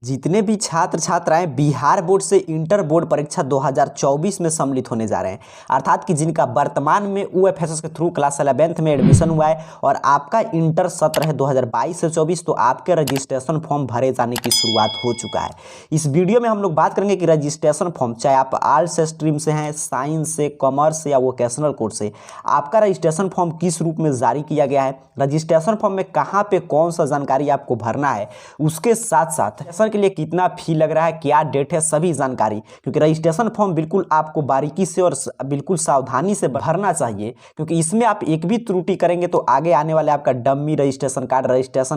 जितने भी छात्र छात्राएं बिहार बोर्ड से इंटर बोर्ड परीक्षा 2024 में सम्मिलित होने जा रहे हैं, अर्थात कि जिनका वर्तमान में यूएफएसएस के थ्रू क्लास 11th में एडमिशन हुआ है और आपका इंटर सत्र है 2022 से 24, तो आपके रजिस्ट्रेशन फॉर्म भरे जाने की शुरुआत हो चुका है। इस वीडियो में हम लोग बात करेंगे कि रजिस्ट्रेशन फॉर्म, चाहे आप आर्ट्स स्ट्रीम से हैं, साइंस से, कॉमर्स से या वोकेशनल कोर्स से, आपका रजिस्ट्रेशन फॉर्म किस रूप में जारी किया गया है, रजिस्ट्रेशन फॉर्म में कहाँ पे कौन सा जानकारी आपको भरना है, उसके साथ साथ के लिए कितना फी लग रहा है, क्या डेट है, सभी जानकारी। क्योंकि रजिस्ट्रेशन फॉर्म बिल्कुल आपको बारीकी से और बिल्कुल सावधानी से भरना चाहिए, क्योंकि इसमें आप एक भी त्रुटि करेंगे तो आगे आने वाले आपका dummy registration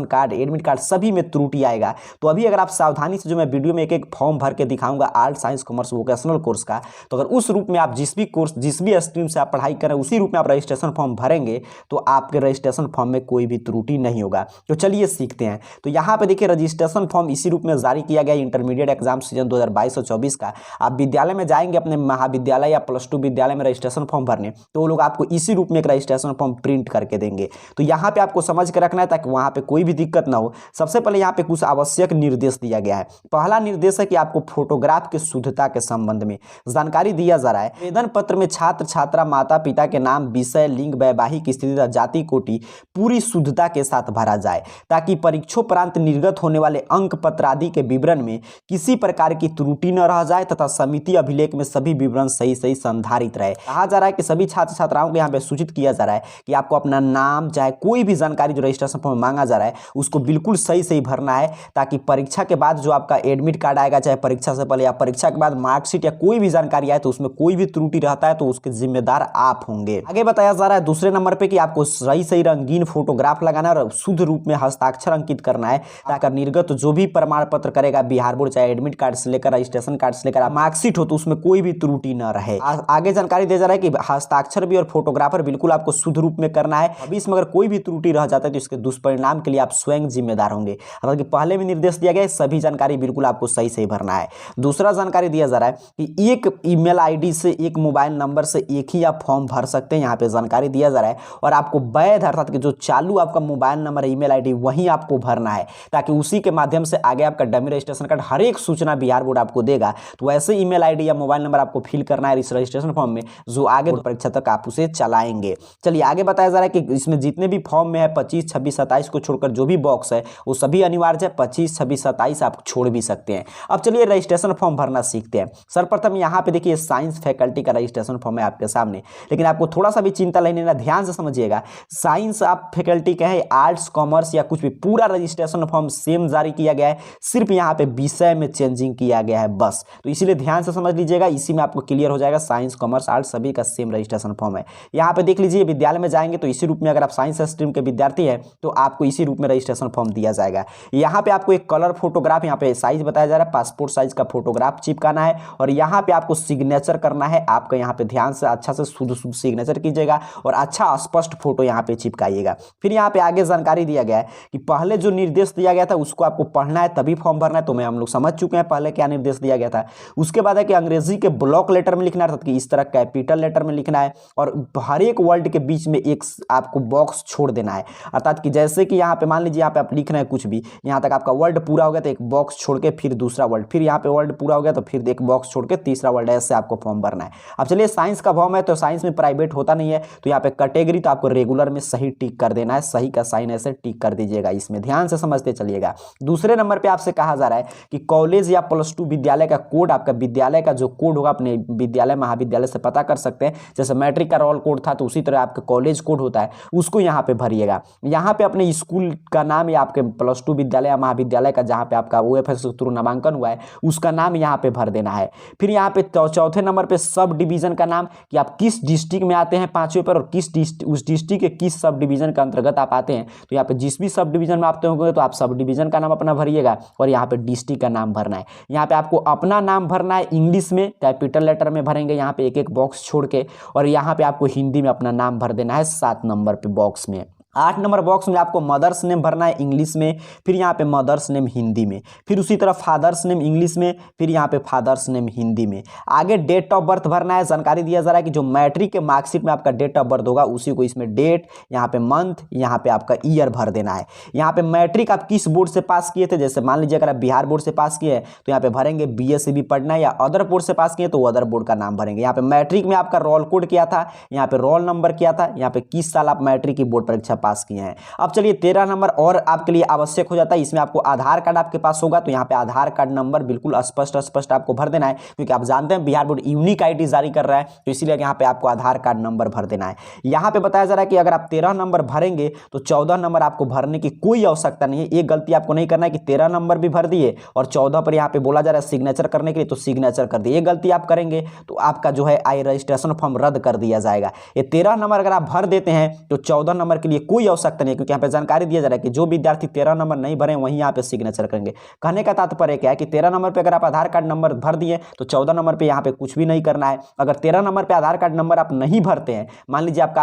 card, admit card सभी में त्रुटि आएगा। तो अभी अगर आप सावधानी से, जो मैं वीडियो में एक एक फॉर्म भर के दिखाऊंगा art, science, commerce, vocational course का, तो अगर उस रूप में आप जिस भी स्ट्रीम से आप पढ़ाई करें उसी रूप में आप रजिस्ट्रेशन फॉर्म भरेंगे तो आपके रजिस्ट्रेशन फॉर्म में कोई भी त्रुटि नहीं होगा। तो चलिए सीखते हैं। तो यहाँ पे देखिए, रजिस्ट्रेशन फॉर्म इसी रूप में जारी किया गया इंटरमीडिएट एग्जाम सीजन 2022-24 का। आप विद्यालय में जाएंगे, अपने महाविद्यालय या +2 विद्यालय में रजिस्ट्रेशन फॉर्म भरने, तो वो लोग आपको इसी रूप में एक रजिस्ट्रेशन फॉर्म प्रिंट करके देंगे। तो यहाँ पे आपको समझ के रखना है ताकि वहाँ पे कोई भी दिक्कत ना हो। सबसे पहले यहाँ पे कुछ आवश्यक निर्देश दिया गया है। पहला निर्देश है कि आपको फोटोग्राफ की शुद्धता के संबंध में जानकारी दिया जा रहा है। आवेदन पत्र में छात्र छात्रा माता पिता के नाम, विषय, लिंग, वैवाहिक स्थिति, जाति, कोटि पूरी शुद्धता के साथ भरा जाए, ताकि परीक्षोपरांत निर्गत होने वाले अंक पत्र आदि के विवरण में किसी प्रकार की त्रुटि न रह जाए तथा समिति अभिलेख में सभी विवरण सही सही संधारित रहे। कहा जा रहा है कि सभी छात्र छात्राओं को यहाँ पे सूचित किया जा रहा है कि आपको अपना नाम, चाहे कोई भी जानकारी जो रजिस्ट्रेशन फॉर्म में मांगा जा रहा है, उसको बिल्कुल सही सही भरना है, ताकि परीक्षा के बाद जो आपका एडमिट कार्ड आएगा, चाहे परीक्षा से पहले या परीक्षा के बाद मार्कशीट या कोई भी जानकारी आए, तो उसमें कोई भी त्रुटि रहता है तो उसके जिम्मेदार आप होंगे। आगे बताया जा रहा है दूसरे नंबर पे कि आपको सही सही रंगीन फोटोग्राफ लगाना और शुद्ध रूप में हस्ताक्षर अंकित करना है, ताकि निर्गत जो भी प्रमाण पत्र करेगा बिहार बोर्ड, चाहे एडमिट कार्ड से लेकर रजिस्ट्रेशन कार्ड से लेकर मार्कशीट हो, तो उसमें कोई भी त्रुटि न रहे। आगे जानकारी दिया जा रहा है कि हस्ताक्षर भी और फोटोग्राफर बिल्कुल आपको शुद्ध रूप में करना है। अभी इसमें अगर कोई भी त्रुटि रह जाता है तो इसके दुष्परिणाम के लिए आप स्वयं जिम्मेदार होंगे। हालांकि पहले में निर्देश दिया गया है, सभी जानकारी बिल्कुल आपको सही सही भरना है। दूसरा जानकारी दिया जा रहा है कि एक ईमेल आईडी से, एक मोबाइल नंबर से एक ही आप फॉर्म भर सकते हैं, यहाँ पे जानकारी दिया जा रहा है। और आपको वैध, अर्थात कि जो चालू आपका मोबाइल नंबर, ईमेल आईडी, वही आपको भरना है, ताकि उसी के माध्यम से आगे आपका डमी रजिस्ट्रेशन कार्ड हर एक सूचना बिहार बोर्ड आपको देगा। तो ऐसे ईमेल आईडी या मोबाइल नंबर आपको फिल करना है इस रजिस्ट्रेशन फॉर्म में, जो आगे परीक्षा तक आप उसे चलाएंगे। चलिए आगे बताया जा रहा है कि इसमें जितने भी फॉर्म में है 25, 26, 27 को छोड़कर जो भी बॉक्स है वो सभी अनिवार्य है। 25, 26, 27 आप छोड़ भी सकते हैं। अब चलिए रजिस्ट्रेशन फॉर्म भरना सीखते हैं। सर्वप्रथम यहाँ पे देखिए, साइंस फैकल्टी का रजिस्ट्रेशन फॉर्म है आपके सामने, लेकिन आपको थोड़ा सा भी चिंता नहीं लेना, ध्यान से समझिएगा। साइंस आप फैकल्टी का है, आर्ट्स, कॉमर्स या कुछ भी, पूरा रजिस्ट्रेशन फॉर्म सेम जारी किया गया है, सिर्फ यहाँ पे विषय में चेंजिंग किया गया है बस। तो इसीलिए ध्यान से समझ लीजिएगा, इसी में आपको क्लियर हो जाएगा। साइंस, कॉमर्स, आर्ट्स सभी का सेम रजिस्ट्रेशन फॉर्म है। यहाँ पे देख लीजिए, विद्यालय में जाएंगे तो इसी रूप में, अगर आप साइंस स्ट्रीम के विद्यार्थी हैं तो आपको इसी रूप में रजिस्ट्रेशन फॉर्म दिया जाएगा। यहाँ पे आपको एक कलर फोटोग्राफ, यहाँ पे साइज बताया जा रहा है, पासपोर्ट साइज का फोटोग्राफ चिपकाना है और यहाँ पे आपको सिग्नेचर करना है। आपका यहाँ पे ध्यान से अच्छा से शुद्ध शुद्ध सिग्नेचर कीजिएगा और अच्छा स्पष्ट फोटो यहाँ पे चिपकाइएगा। फिर यहाँ पे आगे जानकारी दिया गया है कि पहले जो निर्देश दिया गया था उसको आपको पढ़ना है तभी फॉर्म भरना है। तो मैं हम लोग समझ चुके हैं पहले क्या निर्देश दिया गया था। उसके बाद है कि अंग्रेजी के ब्लॉक लेटर में लिखना है, अर्थात कि इस तरह कैपिटल लेटर में लिखना है और हर एक वर्ड के बीच में एक आपको बॉक्स छोड़ देना है। अर्थात कि जैसे कि यहाँ पे मान लीजिए, यहाँ पे आप लिख रहे हैं कुछ भी, यहाँ तक आपका वर्ड पूरा हो गया तो एक बॉक्स छोड़ के फिर दूसरा वर्ड, फिर यहाँ पे वर्ड पूरा हो गया तो फिर एक बॉक्स छोड़ के तीसरा वर्ड, ऐसे आपको फॉर्म भरना है। अब चलिए, साइंस का फॉर्म है तो साइंस में प्राइवेट होता नहीं है, तो यहाँ पे कैटेगरी तो आपको रेगुलर में सही टिक कर देना है, सही का साइन ऐसे टिक कर दीजिएगा। इसमें ध्यान से समझते चलिएगा। दूसरे नंबर पे आपसे कहा जा रहा है कि कॉलेज या +2 विद्यालय का कोड, आपका विद्यालय का जो कोड होगा अपने विद्यालय महाविद्यालय से पता कर सकते हैं। जैसे मैट्रिक का रोल कोड था तो उसी तरह आपका कॉलेज कोड होता है, उसको यहाँ पे भरिएगा। यहाँ पे अपने स्कूल का नाम या आपके +2 विद्यालय या महाविद्यालय का जहाँ पे आपका यूएफएसएस के थ्रू नामांकन हुआ है उसका नाम यहाँ पे भर देना है। फिर यहाँ पे चौथे नंबर पे सब डिवीजन का नाम, कि आप किस डिस्ट्रिक्ट में आते हैं 5वें पर और उस डिस्ट्रिक्ट के किस सब डिवीजन के अंतर्गत आप आते हैं। तो यहाँ पे जिस भी सब डिवीजन में आते होंगे तो आप सब डिवीजन का नाम अपना भरिएगा और यहाँ पे डिस्ट्रिक्ट का नाम भरना है। यहाँ पे आपको अपना नाम भरना है, इंग्लिश में कैपिटल लेटर में भरेंगे यहाँ पे एक एक बॉक्स छोड़ के, और यहाँ पे आपको हिंदी में अपना नाम भर देना है 7 नंबर पे बॉक्स में। 8 नंबर बॉक्स में आपको मदर्स नेम भरना है इंग्लिश में, फिर यहाँ पे मदर्स नेम हिंदी में, फिर उसी तरह फादर्स नेम इंग्लिश में, फिर यहाँ पे फादर्स नेम हिंदी में। आगे डेट ऑफ बर्थ भरना है। जानकारी दिया जा रहा है कि जो मैट्रिक के मार्कशीट में आपका डेट ऑफ बर्थ होगा उसी को इसमें डेट, यहाँ पे मंथ, यहाँ पे आपका ईयर भर देना है। यहाँ पे मैट्रिक आप किस बोर्ड से पास किए थे, जैसे मान लीजिए अगर आप बिहार बोर्ड से पास किए हैं तो यहाँ पे भरेंगे BSCB पढ़ना है, या अदर बोर्ड से पास किए तो अदर बोर्ड का नाम भरेंगे। यहाँ पे मैट्रिक में आपका रोल कोड क्या था, यहाँ पे रोल नंबर क्या था, यहाँ पे किस साल आप मैट्रिक की बोर्ड परीक्षा पास किए हैं। अब चलिए 13 नंबर और आपके लिए आवश्यक हो जाता है। इसमें आपको आधार कार्ड आपके पास होगा तो यहाँ पे आधार कार्ड नंबर बिल्कुल स्पष्ट आपको भर देना है, क्योंकि आप जानते हैं बिहार बोर्ड यूनिक आईडी जारी कर रहा है, तो इसीलिए यहाँ पे आपको आधार कार्ड नंबर भर देना है। यहाँ पे बताया जा रहा है कि अगर आप 13 नंबर भरेंगे तो 14 नंबर आपको भरने की कोई आवश्यकता नहीं है। एक गलती आपको नहीं करना है कि 13 नंबर भी भर दिए और 14 पर यहाँ पे बोला जा रहा है सिग्नेचर करने के लिए, तो सिग्नेचर कर दिए। ये गलती आप करेंगे तो आपका जो है आई रजिस्ट्रेशन फॉर्म रद्द कर दिया जाएगा। ये 13 नंबर अगर आप भर देते हैं तो 14 नंबर के लिए कोई आवश्यकता नहीं है, क्योंकि यहाँ पे जानकारी दिया जा रहा है कि जो विद्यार्थी 13 नंबर नहीं भरे वहीं यहाँ पे सिग्नेचर करेंगे। कहने का तात्पर्य क्या है कि 13 नंबर पे अगर आप आधार कार्ड नंबर भर दिए तो 14 नंबर पे यहाँ पे कुछ भी नहीं करना है। अगर 13 नंबर पे आधार कार्ड नंबर आप नहीं भरते हैं, मान लीजिए आपका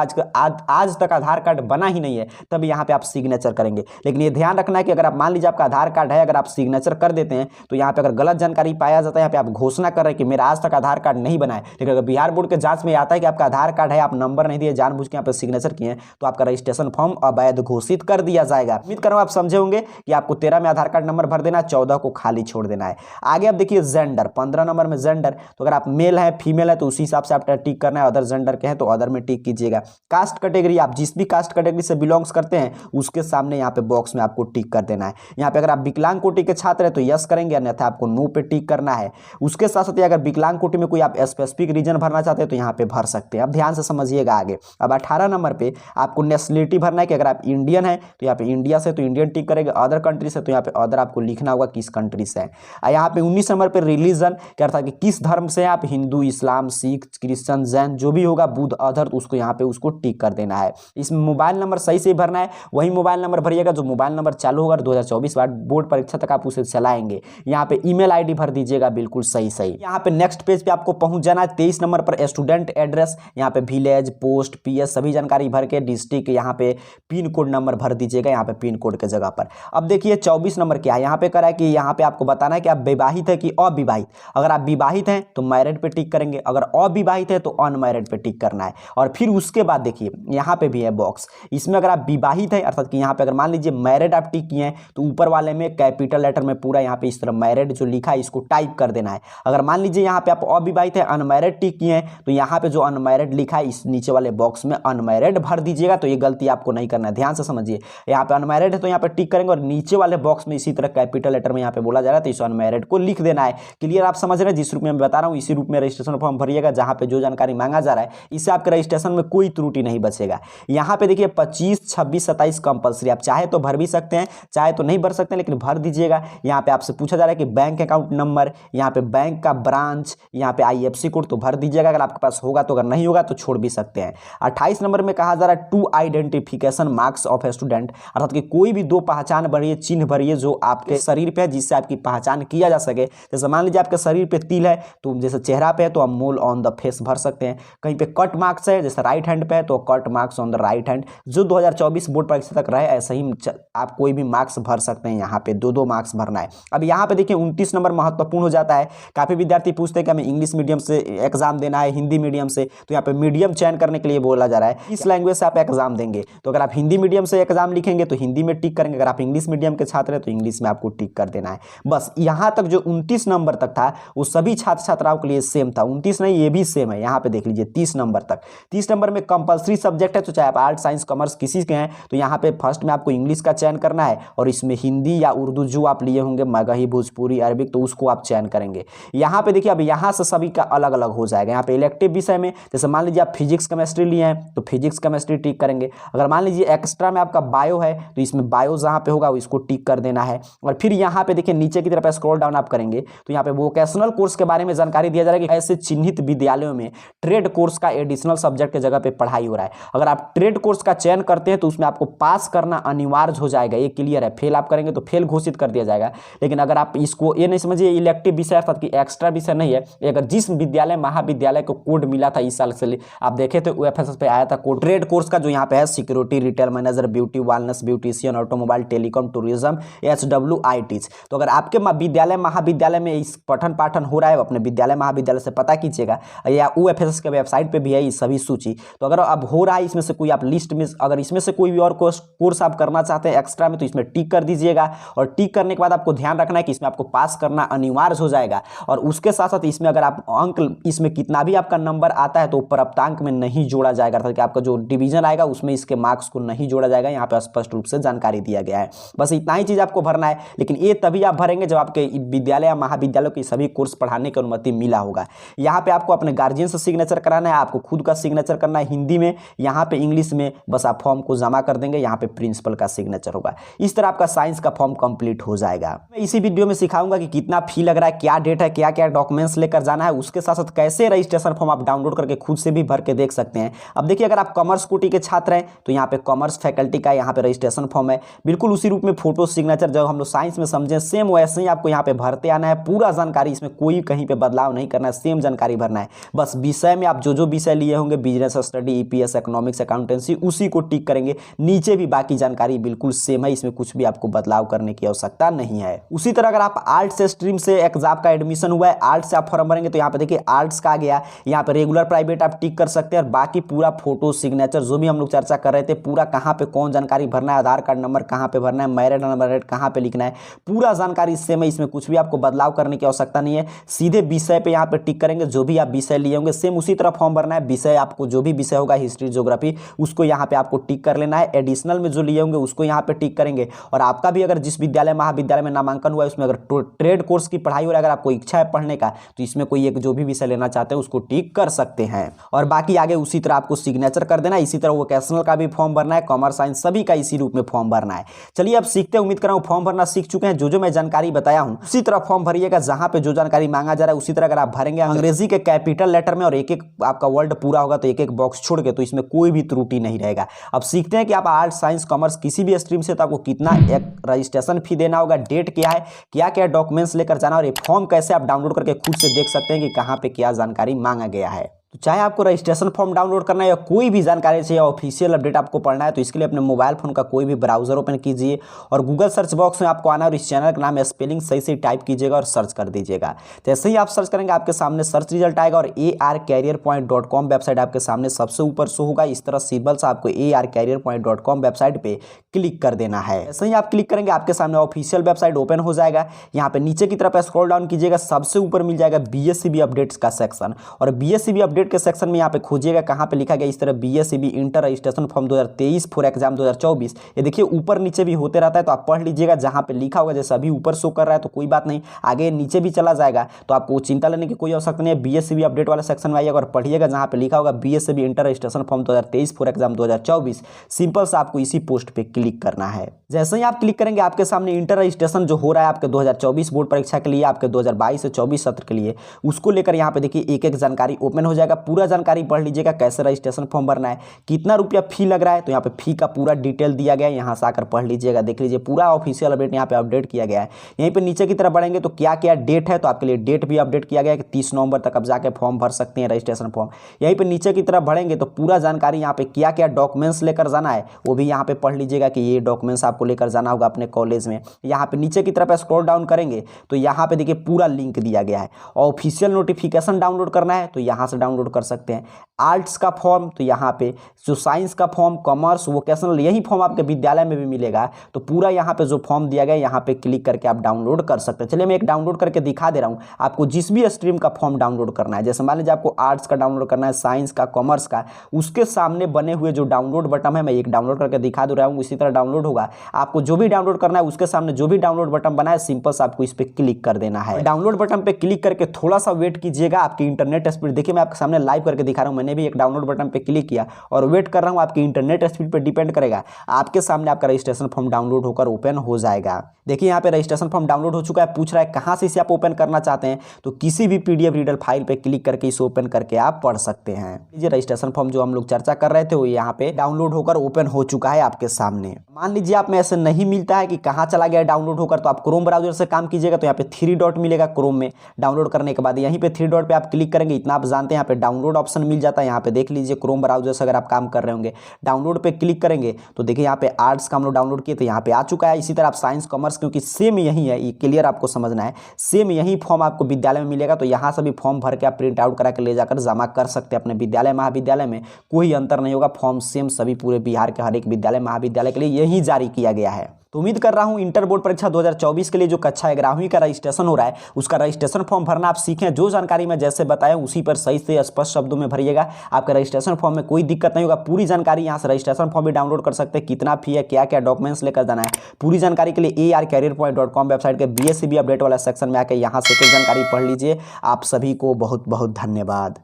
आज तक आधार कार्ड बना ही नहीं है, तब यहाँ पे आप सिग्नेचर करेंगे। लेकिन ये ध्यान रखना है कि अगर आप मान लीजिए आपका आधार कार्ड है, अगर आप सिग्नेचर कर देते हैं तो यहाँ पे अगर गलत जानकारी पाया जाता है, यहाँ पे आप घोषणा कर रहे हैं कि मेरा आज तक आधार कार्ड नहीं बना है, लेकिन अगर बिहार बोर्ड के जांच में आता है कि आपका आधार कार्ड है, आप नंबर नहीं दिए, जानबूझ के यहाँ पे सिग्नेचर किए, तो आपका रजिस्ट्रेशन फॉर्म अवैध घोषित कर दिया जाएगा। उम्मीद कर रहा हूं आप समझे होंगे कि आपको 13 में आधार कार्ड नंबर भर देना है, 14 को खाली छोड़ देना है। आगे आप देखिए जेंडर, 15 नंबर में जेंडर, तो अगर आप मेल है फीमेल है तो उसी हिसाब से आपको टिक करना है। अदर जेंडर के हैं तो अदर में टिक कीजिएगा। कास्ट कैटेगरी, आप जिस भी कास्ट कैटेगरी से बिलोंग्स करते हैं उसके सामने यहाँ पे बॉक्स में आपको टिक कर देना है। यहाँ पे अगर आप विकलांग कोटि के छात्र हैं तो यस करेंगे, अन्यथा आपको नो पे टिक करना है। उसके साथ साथ अगर विकलांग कोटि में कोई आप स्पेसिफिक रीजन भरना चाहते हैं तो यहाँ पे भर सकते हैं। अब ध्यान से समझिएगा आगे। अब 18 नंबर पे आपको नेशनलिटी भरना है कि अगर आप इंडियन है तो यहाँ पे इंडिया से तो इंडियन टिक करेंगे, अदर कंट्री से तो यहाँ पे अदर आपको लिखना होगा किस कंट्री से है। यहाँ पे 19 नंबर पे रिलीजन क्या था कि किस धर्म से है आप, हिंदू, इस्लाम, सिख, क्रिश्चियन, जैन, जो भी होगा, बुद्ध, अदर, तो उसको यहाँ पे उसको टिक कर देना है। इसमें मोबाइल नंबर सही से भरना है, वही मोबाइल नंबर भरिएगा जो मोबाइल नंबर चालू होगा 2024 बोर्ड परीक्षा तक आप उसे चलाएंगे। यहाँ पे ईमेल आईडी भर दीजिएगा बिल्कुल सही। यहाँ पे नेक्स्ट पेज पे आपको पहुंच जाना है। 23 नंबर पर स्टूडेंट एड्रेस, यहाँ पे विलेज, पोस्ट, PS सभी जानकारी भर के डिस्ट्रिक्ट, यहाँ पे पिन कोड नंबर भर दीजिएगा यहाँ पे पिन कोड के जगह पर। अब देखिए 24 नंबर क्या है, यहाँ पे करा है कि यहाँ पे आपको बताना है कि आप विवाहित है कि अविवाहित। अगर आप विवाहित हैं तो मैरिड पे टिक करेंगे, अगर अविवाहित है तो अनमैरिड पे टिक करना है। और फिर उसके बाद देखिए यहाँ पे भी है बॉक्स, इसमें अगर आप विवाहित है अर्थात कि यहाँ पे अगर मान लीजिए मैरिड आप टिक किए हैं तो ऊपर वाले में कैपिटल लेटर में पूरा यहाँ पे इस तरह मैरिड जो लिखा है इसको टाइप कर देना है। अगर मान लीजिए यहाँ पे आप अविवाहित है अनमैरिड टिक किए हैं तो यहाँ पे जो अनमैरिड लिखा है इस नीचे वाले बॉक्स में अनमैरिड भर दीजिएगा। तो ये गलती आपको नहीं करना है, ध्यान से समझिए। यहाँ पे अनमैरिड है तो यहाँ पे टिक करेंगे और नीचे वाले बॉक्स में इसी तरह कैपिटल लेटर में यहाँ पे बोला जा रहा है तो इस अनमैरिड को लिख देना है। क्लियर, आप समझ रहे हैं? जिस रूप में मैं बता रहा हूँ इसी रूप में रजिस्ट्रेशन फॉर्म भरिएगा, जहाँ पे जो जानकारी मांगा जा रहा है इससे आपके रजिस्ट्रेशन में कोई त्रुटि नहीं बचेगा। यहाँ पे देखिए 25, 26, 27 कंपल्सरी, आप चाहे तो भर भी सकते हैं चाहे तो नहीं भर सकते हैं, लेकिन भर दीजिएगा। यहाँ पे आपसे पूछा जा रहा है कि बैंक अकाउंट नंबर, यहाँ पे बैंक का ब्रांच, यहाँ पे IFSC कोड, तो भर दीजिएगा अगर आपके पास होगा तो, अगर नहीं होगा तो छोड़ भी सकते हैं। 28 नंबर में कहा जा रहा है to identification marks of a student, अर्थात कि कोई भी 2 पहचान भरिए, चिन्ह भरिए जो आपके शरीर पे है जिससे आपकी पहचान किया जा सके। जैसे मान लीजिए आपके शरीर पे तिल है तो जैसे चेहरा पे है तो आप मोल ऑन द फेस भर सकते हैं। कहीं पे कट मार्क्स है जैसे राइट हैंड पे है तो cut marks on the right hand, जो 2024 बोर्ड परीक्षा तक रहे ऐसे ही आप कोई भी मार्क्स भर सकते हैं। यहाँ पे 2-2 मार्क्स भरना है। अब यहाँ पे देखिए 29 नंबर महत्वपूर्ण हो जाता है। काफी विद्यार्थी पूछते हैं कि हमें इंग्लिश मीडियम से एग्जाम देना है, हिंदी मीडियम से, तो यहाँ पे मीडियम चयन करने के लिए बोला जा रहा है इस लैंग्वेज से आप एग्जाम देंगे। तो अगर आप हिंदी मीडियम से एग्जाम लिखेंगे तो हिंदी में टिक करेंगे, अगर आप इंग्लिश मीडियम के छात्र हैं तो इंग्लिश में आपको टिक कर देना है। बस यहाँ तक जो 29 नंबर तक था वो सभी छात्र छात्राओं के लिए सेम था। 29 नहीं, ये भी सेम है। यहाँ पे देख लीजिए 30 नंबर तक। 30 नंबर में कंपलसरी सब्जेक्ट है तो चाहे आप आर्ट, साइंस, कॉमर्स किसी के हैं तो यहाँ पे फर्स्ट में आपको इंग्लिश का चयन करना है और इसमें हिंदी या उर्दू जो आप लिए होंगे, मगही, भोजपुरी, अरबिक, तो उसको आप चयन करेंगे। यहाँ पे देखिए अब यहाँ से सभी का अलग अलग हो जाएगा। यहाँ पे इलेक्टिव विषय में जैसे मान लीजिए आप फिजिक्स केमिस्ट्री लिए हैं तो फिजिक्स केमिस्ट्री टिक करेंगे। अगर मान लीजिए एक्स्ट्रा में आपका बायो है तो इसमें बायो जहाँ पे होगा इसको टिक कर देना है। और फिर यहाँ पे देखिए नीचे की तरफ स्क्रॉल डाउन आप करेंगे तो यहाँ पे वोकेशनल कोर्स के बारे में जानकारी दिया जा रहा है कि ऐसे चिन्हित विद्यालयों में ट्रेड कोर्स का एडिशनल सब्जेक्ट के जगह पे पढ़ाई हो रहा है। अगर आप ट्रेड कोर्स का चयन करते हैं तो उसमें आपको पास करना अनिवार्य हो जाएगा, ये क्लियर है। फेल आप करेंगे तो फेल घोषित कर दिया जाएगा। लेकिन अगर आप इसको ये नहीं समझिए इलेक्टिव विषय अर्थात कि एक्स्ट्रा विषय नहीं है, अगर जिस विद्यालय महाविद्यालय को कोड मिला था इस साल से आप देखे थे UFSS पे आया था कोड ट्रेड कोर्स का जो यहाँ पे है security security, retail manager, beauty, wellness, beautician, automobile, telecom, tourism, HWITs। तो अगर आपके विद्यालय महाविद्यालय में इस पठन पाठन हो रहा है, अपने विद्यालय महाविद्यालय से पता कीजिएगा, या UFSS के वेबसाइट पे भी है ये सभी सूची। तो अगर अब हो रहा है इसमें से कोई, आप लिस्ट में अगर इसमें से कोई भी और कोर्स आप करना चाहते हैं एक्स्ट्रा में, तो इसमें टिक कर दीजिएगा। और टिक करने के बाद आपको ध्यान रखना है कि इसमें आपको पास करना अनिवार्य हो जाएगा। और उसके साथ साथ इसमें अगर आप अंक, इसमें कितना भी आपका नंबर आता है तो प्राप्तांक में नहीं जोड़ा जाएगा, अर्थात कि आपका जो डिवीजन आएगा उसमें इसके मार्क्स को नहीं जोड़ा जाएगा। यहाँ पे स्पष्ट रूप से जानकारी दिया गया है। बस इतना ही चीज आपको भरना है, लेकिन ये तभी आप भरेंगे जब आपके विद्यालय या महाविद्यालय के सभी कोर्स पढ़ाने की अनुमति मिला होगा। यहाँ पे आपको अपने गार्जियन से सिग्नेचर कराना है, आपको खुद का सिग्नेचर करना है हिंदी में, यहाँ पे इंग्लिश में। बस आप फॉर्म को जमा कर देंगे, यहाँ पे प्रिंसिपल का सिग्नेचर होगा। इस तरह आपका साइंस का फॉर्म कंप्लीट हो जाएगा। मैं इसी वीडियो में सिखाऊंगा कि कितना फी लग रहा है, क्या डेट है, क्या क्या डॉक्यूमेंट्स लेकर जाना है, उसके साथ साथ कैसे रजिस्ट्रेशन फॉर्म आप डाउनलोड करके खुद से भी भर के देख सकते हैं। अब देखिए, अगर आप कॉमर्स कोटि के छात्र हैं तो यहाँ पे कॉमर्स फैकल्टी का यहाँ पे रजिस्ट्रेशन फॉर्म है, बिल्कुल उसी रूप में फोटो सिग्नेचर जब हम लोग साइंस में समझे सेम वैसे ही आपको यहाँ पे भरते आना है। पूरा जानकारी, इसमें कोई कहीं पे बदलाव नहीं करना है, सेम जानकारी भरना है। बस विषय में आप जो जो विषय लिए होंगे, business study, EPS, economics, accountancy, उसी को टिक करेंगे। नीचे भी बाकी जानकारी बिल्कुल सेम है, इसमें कुछ भी आपको बदलाव करने की आवश्यकता नहीं है। उसी तरह अगर आप आर्ट्स स्ट्रीम से एग्जाम का एडमिशन हुआ है, आर्ट्स से आप फॉर्म भरेंगे तो यहाँ पे देखिए आर्ट्स का आ गया, यहाँ पे रेगुलर प्राइवेट आप टिक कर सकते हैं। और बाकी पूरा फोटो सिग्नेचर जो भी हम लोग चर्चा कर रहे थे, पूरा कहाँ पे कौन जानकारी भरना है, आधार कार्ड नंबर कहाँ पे भरना है, मैरिड अनमैरिड कहाँ पे लिखना है, पूरा जानकारी सेम है। इसमें कुछ भी आपको बदलाव करने की आवश्यकता नहीं है। सीधे विषय पे यहाँ पे टिक करेंगे, जो भी आप विषय लिए होंगे सेम उसी तरह फॉर्म भरना है। विषय आपको जो भी विषय होगा, हिस्ट्री, ज्योग्राफी, उसको यहाँ पे आपको टिक कर लेना है। एडिशनल में जो लिए होंगे उसको यहाँ पे टिक करेंगे। और आपका भी अगर जिस विद्यालय महाविद्यालय में नामांकन हुआ है उसमें अगर ट्रेड कोर्स की पढ़ाई हो रहा है, अगर आपको इच्छा है पढ़ने का, तो इसमें कोई एक जो भी विषय लेना चाहते हैं उसको टिक कर सकते हैं। और बाकी आगे उसी तरह आपको सिग्नेचर कर देना है। इसी तरह वोकेशनल का भी फॉर्म भरना है, कॉमर्स साइंस सभी का इसी रूप में फॉर्म भरना है। चलिए अब सीखते हैं। उम्मीद कर रहा हूं फॉर्म भरना सीख चुके हैं। जो जो मैं जानकारी बताया हूं उसी तरह फॉर्म भरिएगा, जहां पे जो जानकारी मांगा जा रहा है उसी तरह अगर आप भरेंगे अंग्रेजी के कैपिटल लेटर में, और एक एक आपका वर्ड पूरा होगा तो एक एक बॉक्स छोड़ के, तो इसमें कोई भी त्रुटि नहीं रहेगा। अब सीखते हैं कि आप आर्ट्स, साइंस, कॉमर्स किसी भी स्ट्रीम से तो आपको कितना एक रजिस्ट्रेशन फी देना होगा, डेट क्या है, क्या क्या डॉक्यूमेंट्स लेकर जाना, और ये फॉर्म कैसे आप डाउनलोड करके खुद से देख सकते हैं कि कहाँ पे क्या जानकारी मांगा गया है। तो चाहे आपको रजिस्ट्रेशन फॉर्म डाउनलोड करना है या कोई भी जानकारी चाहिए, ऑफिशियल अपडेट आपको पढ़ना है, तो इसके लिए अपने मोबाइल फोन का कोई भी ब्राउजर ओपन कीजिए और गूगल सर्च बॉक्स में आपको आना और इस चैनल का नाम स्पेलिंग सही से टाइप कीजिएगा और सर्च कर दीजिएगा। जैसे ही आप सर्च करेंगे आपके सामने सर्च रिजल्ट आएगा और arcareerpoint.com वेबसाइट आपके सामने सबसे ऊपर शो होगा। इस तरह सिंपल से आपको arcareerpoint.com वेबसाइट पे क्लिक कर देना है। जैसे ही आप क्लिक करेंगे आपके सामने ऑफिशियल वेबसाइट ओपन हो जाएगा। यहाँ पे नीचे की तरफ स्क्रॉल डाउन कीजिएगा, सबसे ऊपर मिल जाएगा BSCB अपडेट्स का सेक्शन, और BSCB अपडेट के सेक्शन में यहाँ पे खोजिएगा कहाँ पे लिखा गया इस तरह BSCB inter registration form 2023 for exam 2024। ये देखिए ऊपर नीचे भी होते रहता है, तो आप पढ़ लीजिएगा। जहाँ पे लिखा होगा, जैसे अभी ऊपर शो कर रहा है तो कोई बात नहीं, आगे नीचे भी चला जाएगा, तो आपको चिंता लेने की कोई आवश्यकता नहीं है। BSCB अपडेट वाले सेक्शन में आइएगा और पढ़िएगा, जहाँ पे लिखा होगा BSCB inter registration form 2023 for exam 2024। Simple से आपको इसी पोस्ट पे क्लिक करना है। जैसे ही आप क्लिक करेंगे आपके सामने इंटर रजिस्ट्रेशन जो हो रहा है आपके 2024 बोर्ड परीक्षा के लिए, आपके 2022 से 24 सत्र के लिए, उसको लेकर यहाँ पे देखिए एक एक जानकारी ओपन हो जाएगा। पूरा जानकारी पढ़ लीजिएगा, कैसे रजिस्ट्रेशन फॉर्म भरना है, कितना रुपया फी लग रहा है, तो यहाँ पे फी का पूरा डिटेल दिया गया है। यहाँ से आकर पढ़ लीजिएगा, देख लीजिए पूरा ऑफिशियल अपडेट यहाँ पे अपडेट किया गया है। यहीं पे नीचे की तरफ बढ़ेंगे तो क्या क्या डेट है, तो आपके लिए डेट भी अपडेट किया गया है कि 30 नवंबर तक आप जाके फॉर्म भर सकते हैं रजिस्ट्रेशन फॉर्म। यहीं पे नीचे की तरफ बढ़ेंगे तो पूरा जानकारी यहाँ पे क्या क्या डॉक्यूमेंट्स लेकर जाना है वो भी यहाँ पे पढ़ लीजिएगा कि ये डॉक्यूमेंट्स आपको लेकर जाना होगा अपने कॉलेज में। यहाँ पे नीचे की तरफ स्क्रॉल डाउन करेंगे तो यहाँ पे देखिए पूरा लिंक दिया गया है। ऑफिशियल नोटिफिकेशन डाउनलोड करना है तो यहाँ से डाउनलोड कर सकते हैं। आर्ट्स का फॉर्म तो यहाँ पे, जो साइंस का फॉर्म, कॉमर्स, वोकेशनल, यही फॉर्म आपके विद्यालय में भी मिलेगा। तो पूरा यहाँ पे जो फॉर्म दिया गया है यहाँ पे क्लिक करके आप डाउनलोड कर सकते हैं। चलिए मैं एक डाउनलोड करके दिखा दे रहा हूँ आपको। जिस भी स्ट्रीम का फॉर्म डाउनलोड करना है, जैसे मान लीजिए आपको आर्ट्स का डाउनलोड करना है, साइंस का, कॉमर्स का, उसके सामने बने हुए जो डाउनलोड बटन है मैं एक डाउनलोड करके दिखा दे रहा हूँ, इसी तरह डाउनलोड होगा। आपको जो भी डाउनलोड करना है उसके सामने जो भी डाउनलोड बटन बना है सिंपल से आपको इस पर क्लिक कर देना है। डाउनलोड बटन पे क्लिक करके थोड़ा सा वेट कीजिएगा। आपकी इंटरनेट स्पीड देखिए, मैं आपके सामने लाइव करके दिखा रहा हूँ। मैंने भी एक डाउनलोड बटन पे क्लिक किया और वेट कर रहा हूँ। आपकी इंटरनेट स्पीड पे डिपेंड करेगा। आपके सामने आपका रजिस्ट्रेशन फॉर्म डाउनलोड होकर ओपन हो जाएगा। देखिए यहाँ पे रजिस्ट्रेशन फॉर्म डाउनलोड हो चुका है। पूछ रहा है कहाँ से इसे आप ओपन करना चाहते हैं, तो किसी भी PDF रीडर फाइल पे क्लिक करके इसे ओपन करके आप पढ़ सकते हैं। ये रजिस्ट्रेशन फॉर्म जो हम लोग चर्चा कर रहे थे वो यहाँ पे डाउनलोड होकर ओपन हो चुका है आपके सामने। मान लीजिए आप में ऐसे नहीं मिलता है कि कहाँ चला गया डाउनलोड होकर, तो आप क्रोम ब्राउजर से काम कीजिएगा। तो यहाँ पे 3 डॉट मिलेगा क्रोम में, डाउनलोड करने के बाद यहीं पे 3 डॉट पे आप क्लिक करेंगे। इतना आप जानते हैं यहाँ पे डाउनलोड ऑप्शन मिल जाता है। यहाँ पे देख लीजिए क्रोम ब्राउजर से अगर आप काम कर रहे होंगे, डाउनलोड पे क्लिक करेंगे तो देखिए यहाँ पे आर्ट्स का हम लोग डाउनलोड किए थे, यहाँ पे आ चुका है। इसी तरह आप साइंस कॉमर्स, क्योंकि सेम यही है, ये क्लियर आपको समझना है, सेम यही फॉर्म आपको विद्यालय में मिलेगा। तो यहाँ से भी फॉर्म भर के आप प्रिंट आउट करा के ले जाकर जमा कर सकते हैं अपने विद्यालय महाविद्यालय में, कोई अंतर नहीं होगा। फॉर्म सेम सभी पूरे बिहार के हर एक विद्यालय महाविद्यालय के लिए यही जारी किया गया है। तो उम्मीद कर रहा हूं इंटर बोर्ड परीक्षा 2024 के लिए जो कक्षा 11वीं का रजिस्ट्रेशन हो रहा है उसका रजिस्ट्रेशन फॉर्म भरना आप सीखें। जो जानकारी मैं जैसे बताया उसी पर सही से स्पष्ट शब्दों में भरिएगा, आपका रजिस्ट्रेशन फॉर्म में कोई दिक्कत नहीं होगा। पूरी जानकारी यहाँ से रजिस्ट्रेशन फॉर्म भी डाउनलोड कर सकते हैं, कितना फी है, क्या क्या डॉक्यूमेंट्स लेकर जाना है, पूरी जानकारी के लिए arcareerpoint.com वेबसाइट के BSCB अपडेट वाला सेक्शन में आकर यहाँ से कुछ जानकारी पढ़ लीजिए। आप सभी को बहुत बहुत धन्यवाद।